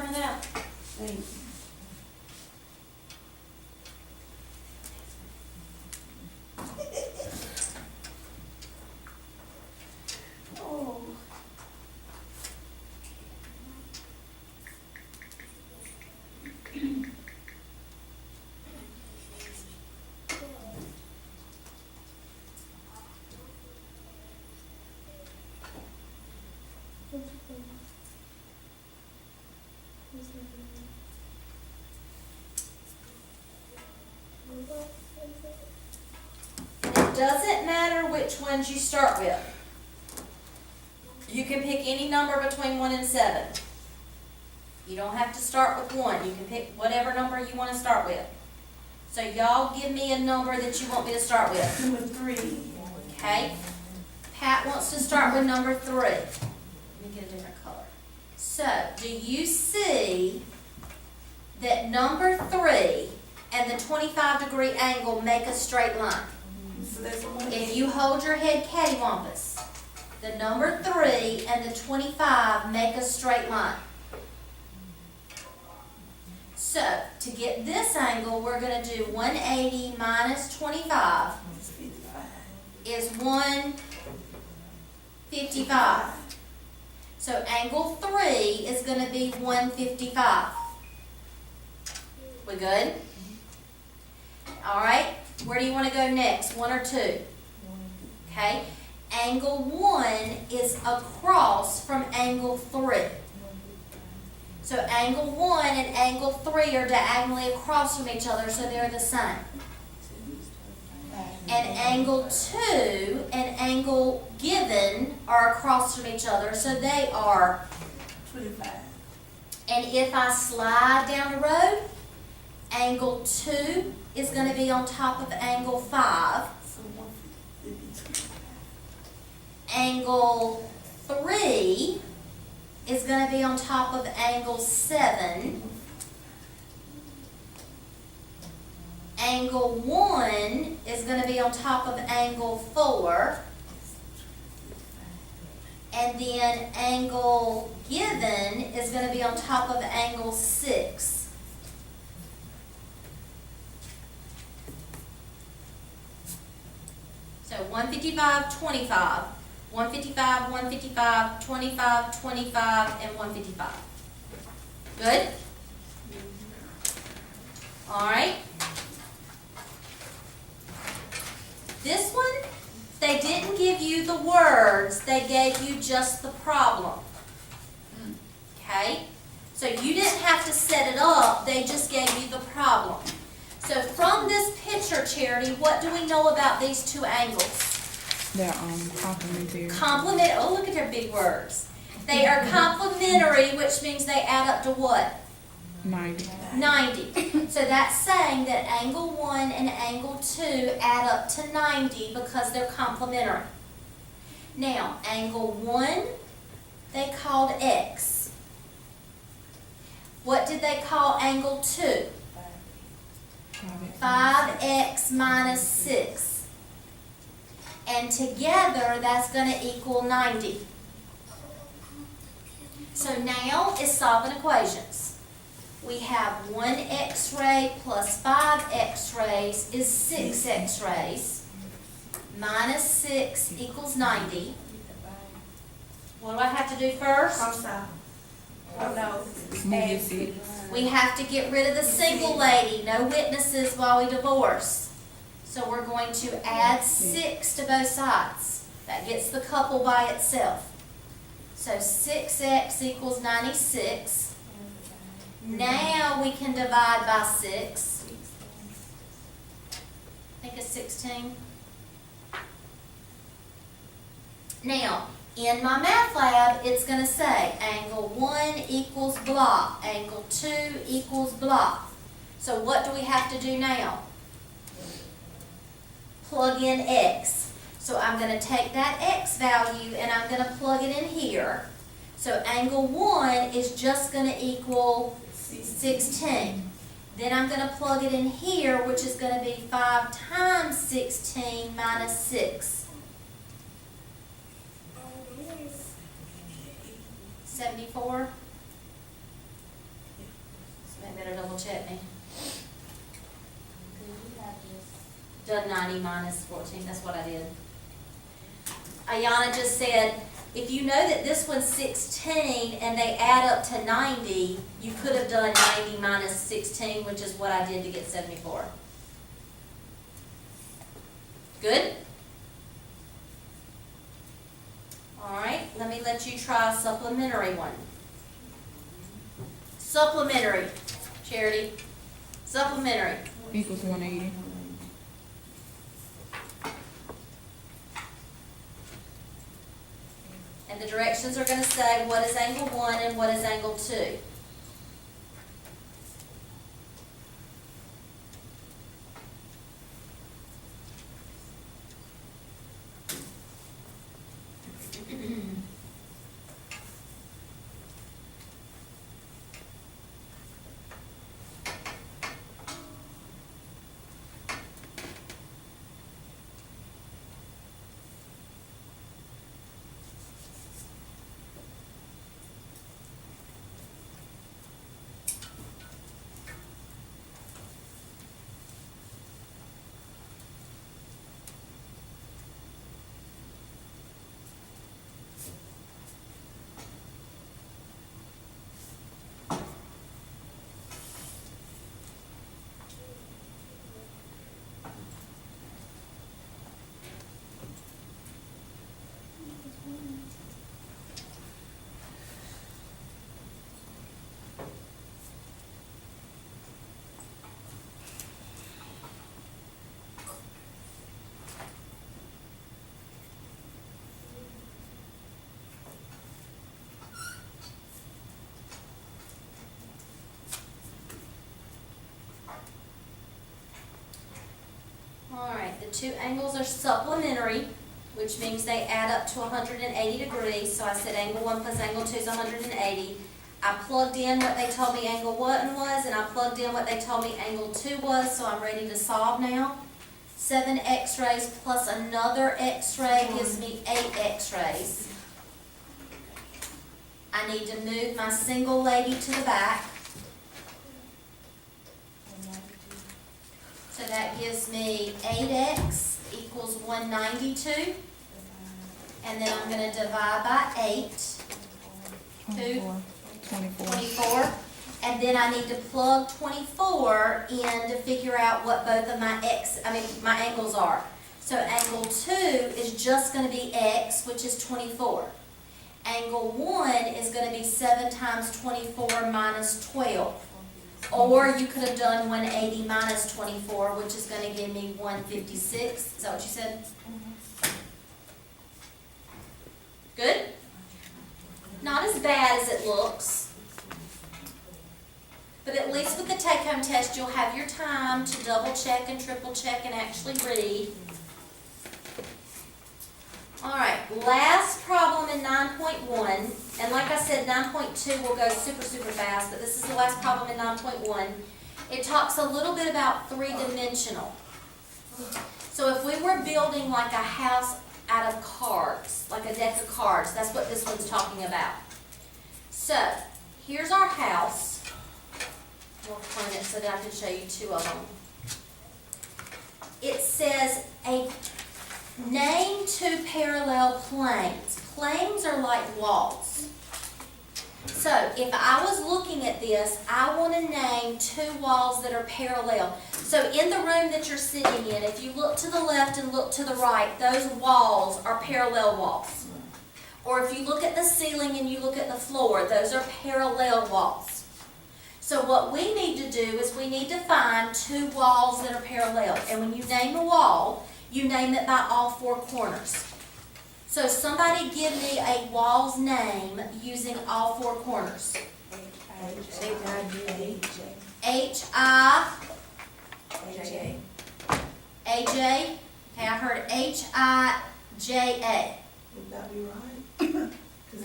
coming out. Thank you. Oh. It doesn't matter which ones you start with. You can pick any number between 1 and 7. You don't have to start with 1. You can pick whatever number you want to start with. So y'all give me a number that you want me to start with. Number 3. Okay? Pat wants to start with number 3. Let me get a different color. So, do you see that number 3 and the 25-degree angle make a straight line? So that's a 1. If you hold your head cattywampus, the number 3 and the 25 make a straight line. So, to get this angle, we're going to do 180 minus 25 It's 55. is 155. So, angle 3 is going to be 155. We good? All right. Where do you want to go next? 1 or 2? Okay. Angle 1 is across from angle 3. So angle 1 and angle 3 are diagonally across from each other, so they're the same. And angle 2 and angle given are across from each other, so they are. 25. And if I slide down the road, angle 2 is going to be on top of angle 5. So 150. Angle 3 is going to be on top of angle 7. Angle 1 is going to be on top of angle 4. And then angle given is going to be on top of angle 6. So 155, 25. 155, 155, 25, 25, and 155. Good? All right. This one, they didn't give you the words, they gave you just the problem. Okay? So you didn't have to set it up, they just gave you the problem. So from this picture, Charity, what do we know about these two angles? They're complementary. Oh, look at their big words. They are complementary, which means they add up to what? 90. 90. So that's saying that angle 1 and angle 2 add up to 90 because they're complementary. Now, angle 1, they called X. What did they call angle 2? 5x minus 6. And together, that's going to equal 90. So now it's solving equations. We have 1 x-ray plus 5 x-rays is 6 x-rays. Minus 6 equals 90. What do I have to do first? Cross out. Oh, no. Move your seat. We have to get rid of the single lady. No witnesses while we divorce. So we're going to add 6 to both sides. That gets the couple by itself. So 6x equals 96. Now we can divide by 6. I think it's 16. Now, in my math lab, it's going to say angle 1 equals blah, angle 2 equals blah. So what do we have to do now? Plug in x. So I'm going to take that x value and I'm going to plug it in here. So angle 1 is just going to equal 16. Then I'm going to plug it in here, which is going to be 5 times 16 minus 6. 74. better double check me. Done 90 minus 14, that's what I did. Ayana just said, if you know that this one's 16 and they add up to 90, you could have done 90 minus 16, which is what I did to get 74. Good? All right, let me let you try a supplementary one. Supplementary, Charity. Supplementary. Equals 180. And the directions are going to say what is angle 1 and what is angle 2. All right, the two angles are supplementary, which means they add up to 180 degrees. So I said angle 1 plus angle 2 is 180. I plugged in what they told me angle 1 was, and I plugged in what they told me angle 2 was, so I'm ready to solve now. 7 x-rays plus another x-ray gives me 8 x-rays. I need to move my single lady to the back. So that gives me 8x equals 192. And then I'm going to divide by 8. 24. 24. And then I need to plug 24 in to figure out what both of my my angles are. So angle 2 is just going to be x, which is 24. Angle 1 is going to be 7 times 24 minus 12. Or you could have done 180 minus 24, which is going to give me 156. Is that what you said? Good? Not as bad as it looks. But at least with the take-home test, you'll have your time to double-check and triple-check and actually read. All right, last problem in 9.1. And like I said, 9.2 will go super, super fast, but this is the last problem in 9.1. It talks a little bit about three-dimensional. So if we were building like a house out of cards, like a deck of cards, that's what this one's talking about. So here's our house. We'll print it so that I can show you 2 of them. It says name 2 parallel planes. Planes are like walls. So if I was looking at this, I want to name 2 walls that are parallel. So in the room that you're sitting in, if you look to the left and look to the right, those walls are parallel walls. Or if you look at the ceiling and you look at the floor, those are parallel walls. So what we need to do is we need to find 2 walls that are parallel. And when you name a wall, you name it by all 4 corners. So somebody give me a wall's name using all 4 corners. H-I-A-J. A-J. Okay, I heard H-I-J-A. Would that be right?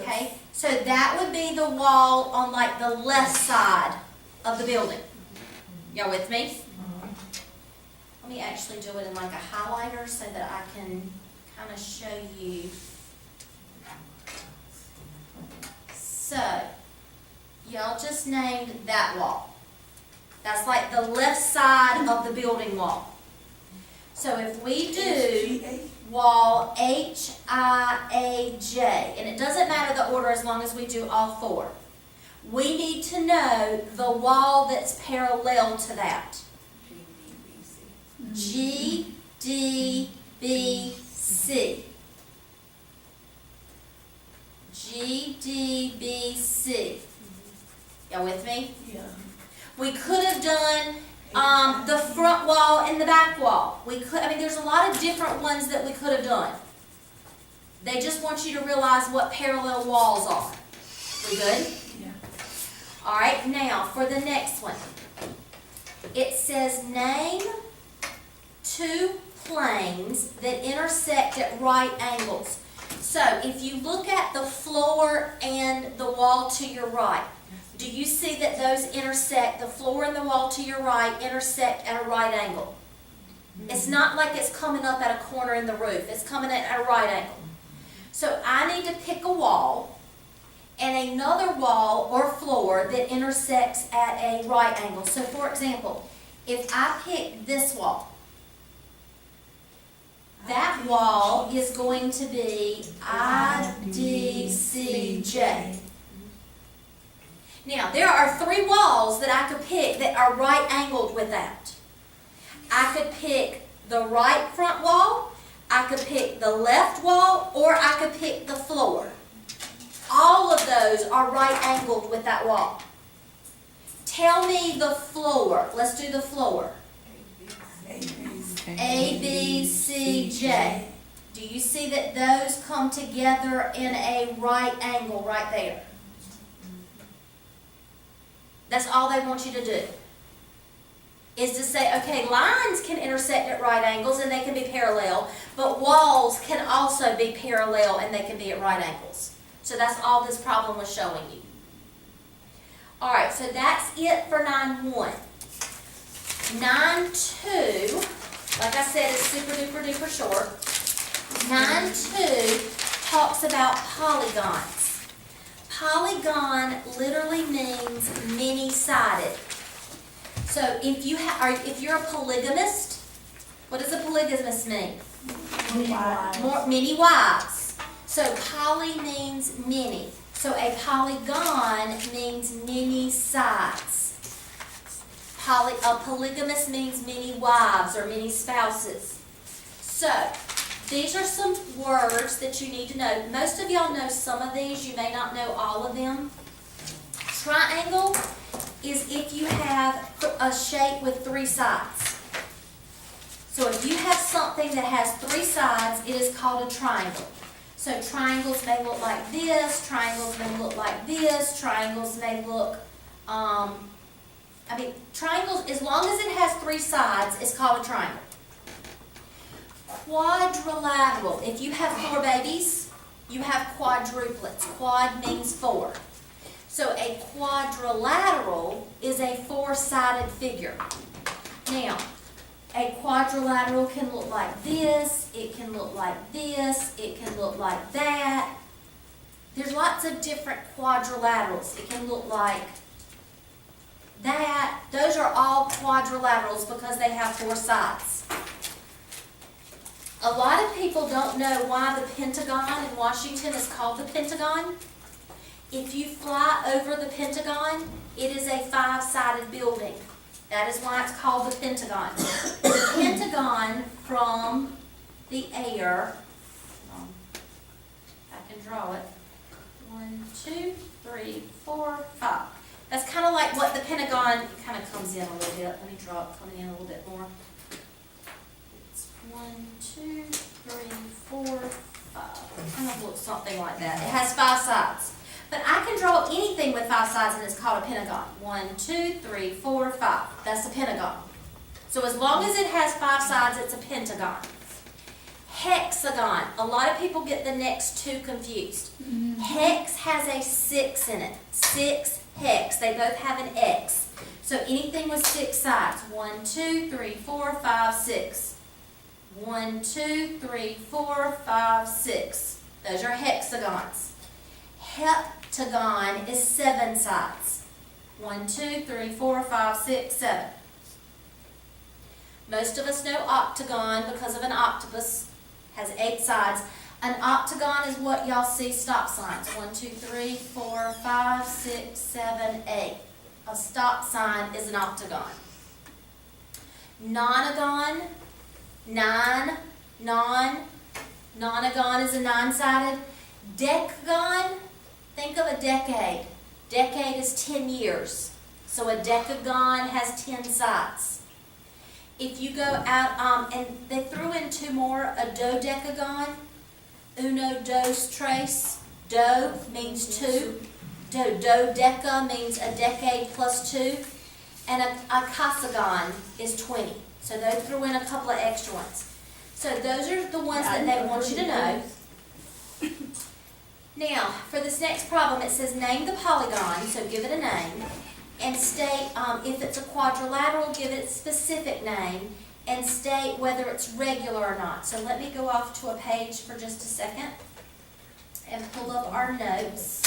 Okay, so that would be the wall on like the left side of the building. Y'all with me? Let me actually do it in like a highlighter so that I can kind of show you. So, y'all just named that wall. That's like the left side of the building wall. So if we do HGA. wall HIAJ, and it doesn't matter the order as long as we do all four, we need to know the wall that's parallel to that. GDBC. GDBC. Y'all with me? Yeah. We could have done the front wall and the back wall. There's a lot of different ones that we could have done. They just want you to realize what parallel walls are. We good? Yeah. All right, now for the next one. It says name two planes that intersect at right angles. So if you look at the floor and the wall to your right, do you see that those intersect, the floor and the wall to your right intersect at a right angle? It's not like it's coming up at a corner in the roof. It's coming at a right angle. So I need to pick a wall and another wall or floor that intersects at a right angle. So for example, if I pick this wall, that wall is going to be IDCJ. Now, there are three walls that I could pick that are right angled with that. I could pick the right front wall, I could pick the left wall, or I could pick the floor. All of those are right angled with that wall. Tell me the floor. Let's do the floor. ABCJ. Do you see that those come together in a right angle right there? That's all they want you to do. Is to say, okay, lines can intersect at right angles and they can be parallel, but walls can also be parallel and they can be at right angles. So that's all this problem was showing you. All right, so that's it for 9-1. 9-2, like I said, is super duper duper short. 9-2 talks about polygons. Polygon literally means many-sided. So if you're a polygamist, what does a polygamist mean? Many wives. So poly means many. So a polygon means many sides. A polygamist means many wives or many spouses. So these are some words that you need to know. Most of y'all know some of these. You may not know all of them. Triangle is if you have a shape with three sides. So if you have something that has three sides, it is called a triangle. So triangles may look like this, triangles may look like this, triangles may look, triangles, as long as it has three sides, it's called a triangle. Quadrilateral, if you have four babies, you have quadruplets. Quad means four. So a quadrilateral is a four-sided figure. Now, a quadrilateral can look like this, it can look like this, it can look like that. There's lots of different quadrilaterals. It can look like that. Those are all quadrilaterals because they have four sides. A lot of people don't know why the Pentagon in Washington is called the Pentagon. If you fly over the Pentagon, it is a five-sided building. That is why it's called the Pentagon. The Pentagon from the air, I can draw it, 1, 2, 3, 4, 5. That's kind of like what the Pentagon kind of comes in a little bit. Let me draw it coming in a little bit more. It's 1, 2, 3, 4, 5. It kind of looks something like that. It has five sides. But I can draw anything with five sides and it's called a pentagon. 1, 2, 3, 4, 5. That's a pentagon. So as long as it has five sides, it's a pentagon. Hexagon. A lot of people get the next two confused. Hex has a 6 in it. 6 hex. They both have an X. So anything with 6 sides. 1, 2, 3, 4, 5, 6. 1, 2, 3, 4, 5, 6. Those are hexagons. Heptagon is 7 sides. 1, 2, 3, 4, 5, 6, 7. Most of us know octagon because of an octopus, has 8 sides. An octagon is what y'all see stop signs. 1, 2, 3, 4, 5, 6, 7, 8. A stop sign is an octagon. Nonagon, 9, nonagon is a 9-sided. Decagon, think of a decade. Decade is 10 years. So a decagon has 10 sides. If you go out, and they threw in 2 more, a dodecagon, uno, dos, tres. Do means 2. Dodeca means a decade plus 2. And a casagon is 20. So they threw in a couple of extra ones. So those are the ones that they want you to know. Now, for this next problem, it says name the polygon, so give it a name, and state if it's a quadrilateral, give it a specific name, and state whether it's regular or not. So let me go off to a page for just a second and pull up our notes.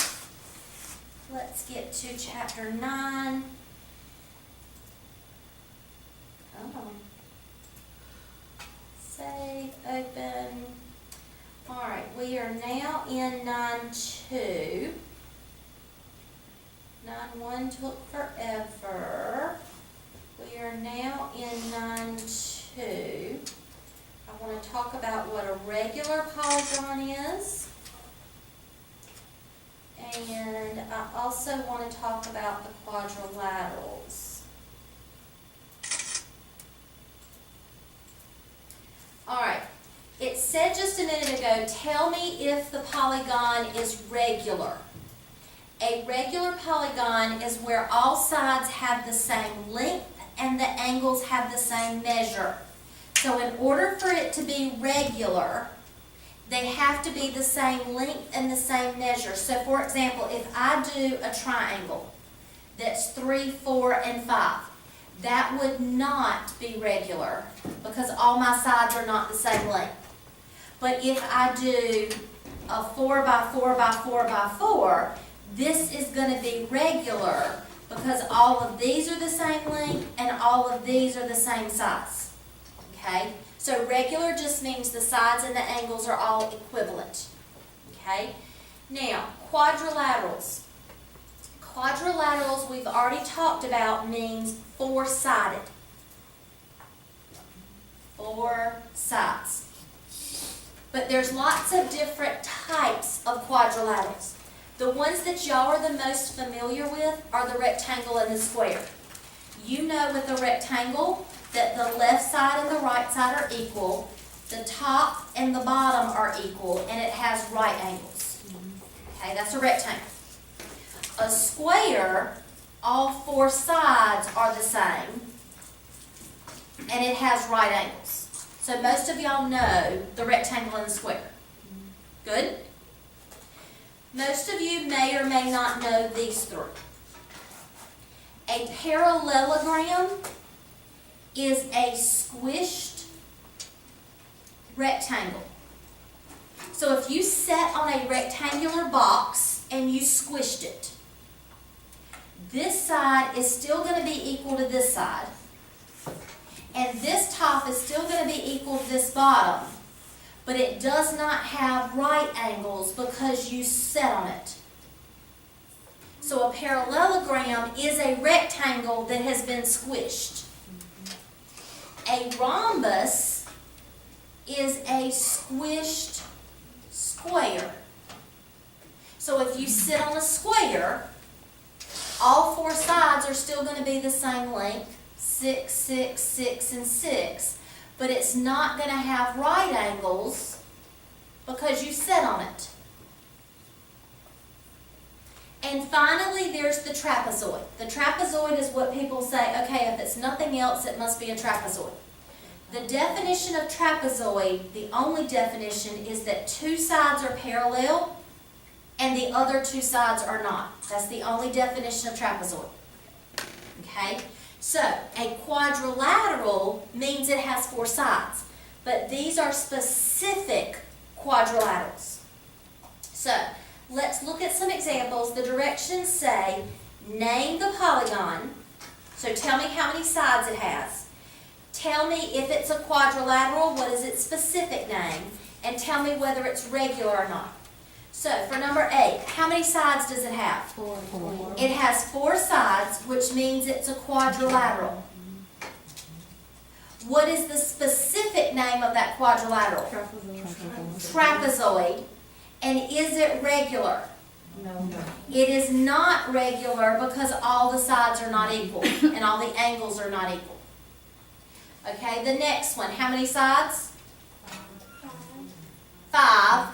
Let's get to chapter 9. Save, open. Alright, we are now in 9.2. 9.1 took forever. We are now in 9.2. I want to talk about what a regular polygon is. And I also want to talk about the quadrilaterals. Alright, it said just a minute ago, tell me if the polygon is regular. A regular polygon is where all sides have the same length and the angles have the same measure. So in order for it to be regular, they have to be the same length and the same measure. So for example, if I do a triangle that's 3, 4, and 5, that would not be regular because all my sides are not the same length. But if I do a 4 by 4 by 4 by 4, this is going to be regular because all of these are the same length and all of these are the same size. Okay? So regular just means the sides and the angles are all equivalent. Okay? Now, quadrilaterals. Quadrilaterals, we've already talked about, means 4-sided. 4 sides. But there's lots of different types of quadrilaterals. The ones that y'all are the most familiar with are the rectangle and the square. You know with a rectangle that the left side and the right side are equal, the top and the bottom are equal, and it has right angles. Okay, that's a rectangle. A square, all 4 sides are the same, and it has right angles. So most of y'all know the rectangle and the square. Good? Most of you may or may not know these 3. A parallelogram is a squished rectangle. So if you sat on a rectangular box and you squished it, this side is still going to be equal to this side, and this top is still going to be equal to this bottom, but it does not have right angles because you sat on it. So a parallelogram is a rectangle that has been squished. A rhombus is a squished square. So if you sit on a square, all 4 sides are still going to be the same length, 6, 6, 6, and 6, but it's not going to have right angles because you sat on it. And finally, there's the trapezoid. The trapezoid is what people say, okay, if it's nothing else, it must be a trapezoid. The definition of trapezoid, the only definition, is that 2 sides are parallel and the other 2 sides are not. That's the only definition of trapezoid. Okay? So, a quadrilateral means it has 4 sides, but these are specific quadrilaterals. So, let's look at some examples. The directions say, name the polygon. So tell me how many sides it has. Tell me if it's a quadrilateral, what is its specific name, and tell me whether it's regular or not. So for number 8, how many sides does it have? 4. It has 4 sides, which means it's a quadrilateral. What is the specific name of that quadrilateral? Trapezoid. And is it regular? No. It is not regular because all the sides are not equal and all the angles are not equal. Okay, the next one, how many sides? 5.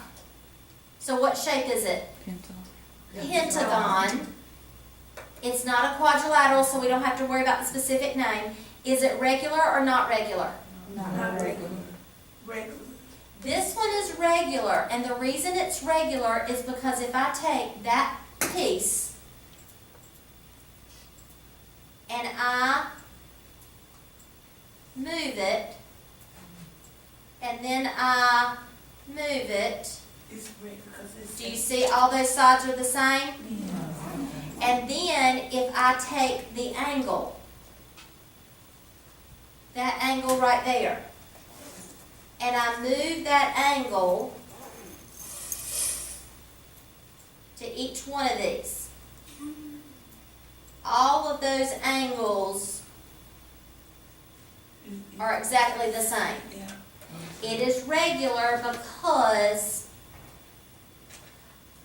So what shape is it? Pentagon. It's not a quadrilateral, so we don't have to worry about the specific name. Is it regular or not regular? Not regular. Regular. This one is regular, and the reason it's regular is because if I take that piece and I move it, and then I move it, It's regular because it's. do you see all those sides are the same? Yeah. And then if I take the angle, that angle right there, and I move that angle to each one of these, all of those angles are exactly the same. Yeah. It is regular because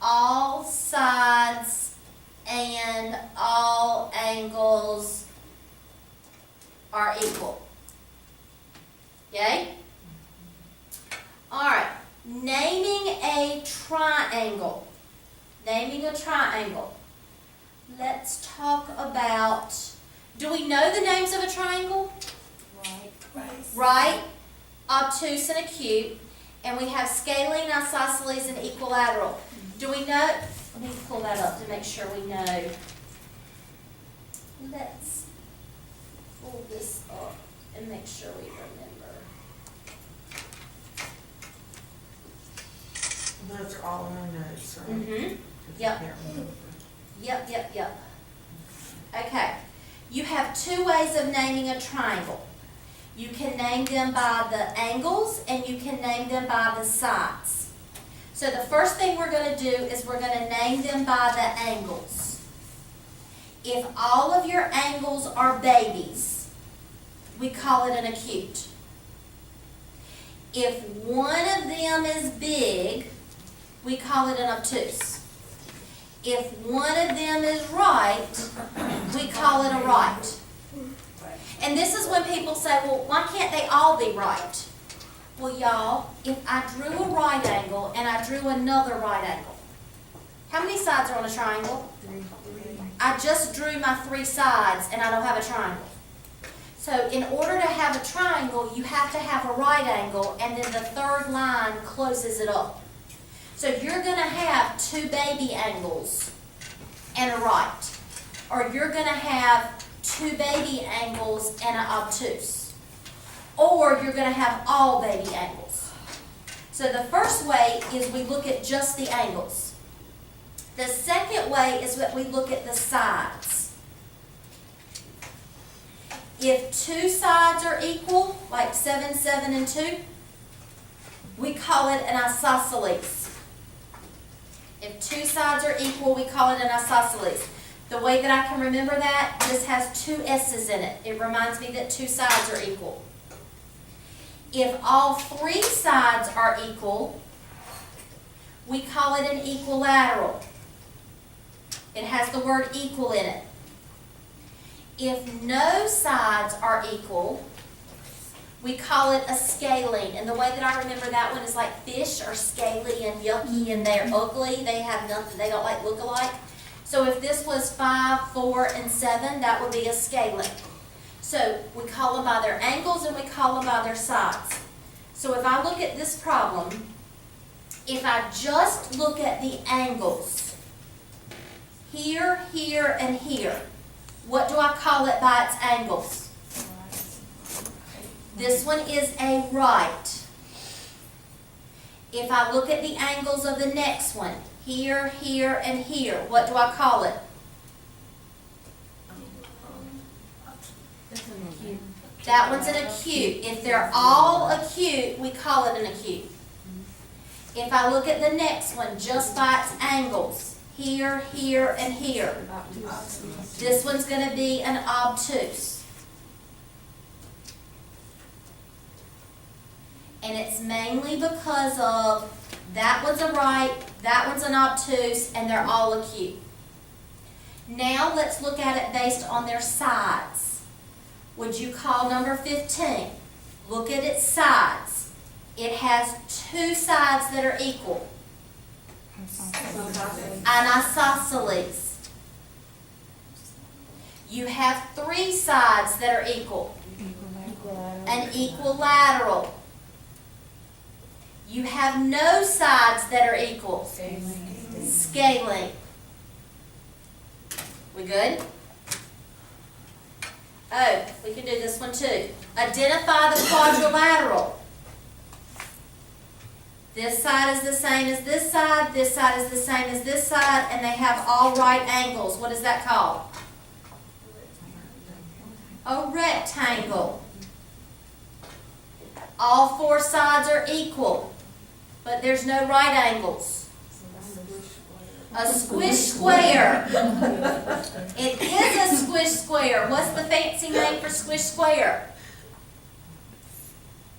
all sides and all angles are equal. Yay? Alright, naming a triangle. Naming a triangle. Let's talk about, do we know the names of a triangle? Right. Right? Obtuse and acute. And we have scalene, isosceles, and equilateral. Do we know? Let me pull that up to make sure we know. Let's pull this up and make sure we remember. Those are all in our notes, right? Mm-hmm. 'Cause I Yep. can't remember. Yep. Okay. You have 2 ways of naming a triangle. You can name them by the angles and you can name them by the sides. So the first thing we're going to do is we're going to name them by the angles. If all of your angles are babies, we call it an acute. If one of them is big, we call it an obtuse. If one of them is right, we call it a right. And this is when people say, well, why can't they all be right? Well, y'all, if I drew a right angle and I drew another right angle, how many sides are on a triangle? 3. I just drew my 3 sides and I don't have a triangle. So in order to have a triangle, you have to have a right angle and then the third line closes it up. So you're going to have 2 baby angles and a right. Or you're going to have 2 baby angles and an obtuse. Or you're going to have all baby angles. So the first way is we look at just the angles. The second way is that we look at the sides. If 2 sides are equal, like 7, 7, and 2, we call it an isosceles. If 2 sides are equal, we call it an isosceles. The way that I can remember that, this has 2 S's in it. It reminds me that 2 sides are equal. If all 3 sides are equal, we call it an equilateral. It has the word equal in it. If no sides are equal, we call it a scalene. And the way that I remember that one is like fish are scaly and yucky and they're ugly. They have nothing, they don't like look alike. So if this was 5, 4, and 7, that would be a scalene. So we call them by their angles and we call them by their sides. So if I look at this problem, if I just look at the angles, here, here, and here, what do I call it by its angles? This one is a right. If I look at the angles of the next one, here, here, and here, what do I call it? That one's an acute. If they're all acute, we call it an acute. If I look at the next one, just by its angles, here, here, and here, this one's going to be an obtuse. And it's mainly because of that one's a right, that one's an obtuse, and they're all acute. Now let's look at it based on their sides. Would you call number 15? Look at its sides. It has two sides that are equal. An isosceles. You have three sides that are equal. An equilateral. You have no sides that are equal. Scaling. We good? Oh, we can do this one too. Identify the quadrilateral. This side is the same as this side is the same as this side, and they have all right angles. What is that called? A rectangle. All four sides are equal, but there's no right angles. A squish square. It is a squish square. What's the fancy name for squish square?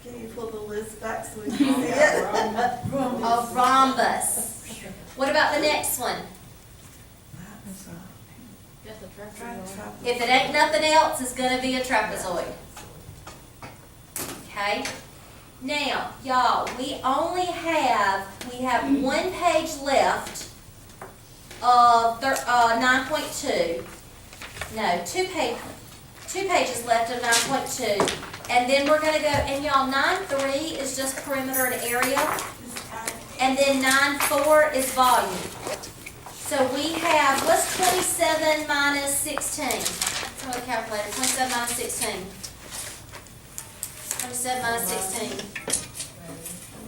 Can you pull the list back so we can see it? A rhombus. What about the next one? If it ain't nothing else, it's going to be a trapezoid. Okay? Now, y'all, we have one page left of 9.2. No, two pages left of 9.2. And then we're going to go, and y'all, 9.3 is just perimeter and area. And then 9.4 is volume. So we have, what's 27 minus 16? Some of the calculator, 27 minus 16. 27 minus 16.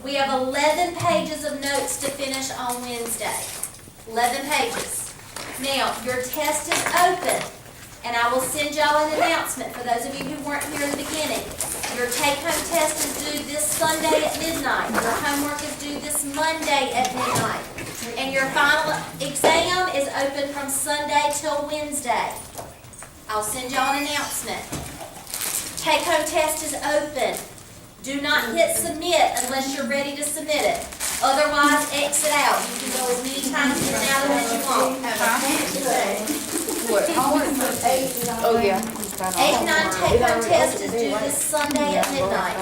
We have 11 pages of notes to finish on Wednesday. 11 pages. Now, your test is open, and I will send y'all an announcement for those of you who weren't here in the beginning. Your take-home test is due this Sunday at midnight. Your homework is due this Monday at midnight. And your final exam is open from Sunday till Wednesday. I'll send y'all an announcement. Take-home test is open. Do not hit submit unless you're ready to submit it. Otherwise, exit out. You can go as many times in and out of it as you want. Oh, yeah. 8 and 9 take-home test is due this Sunday at midnight.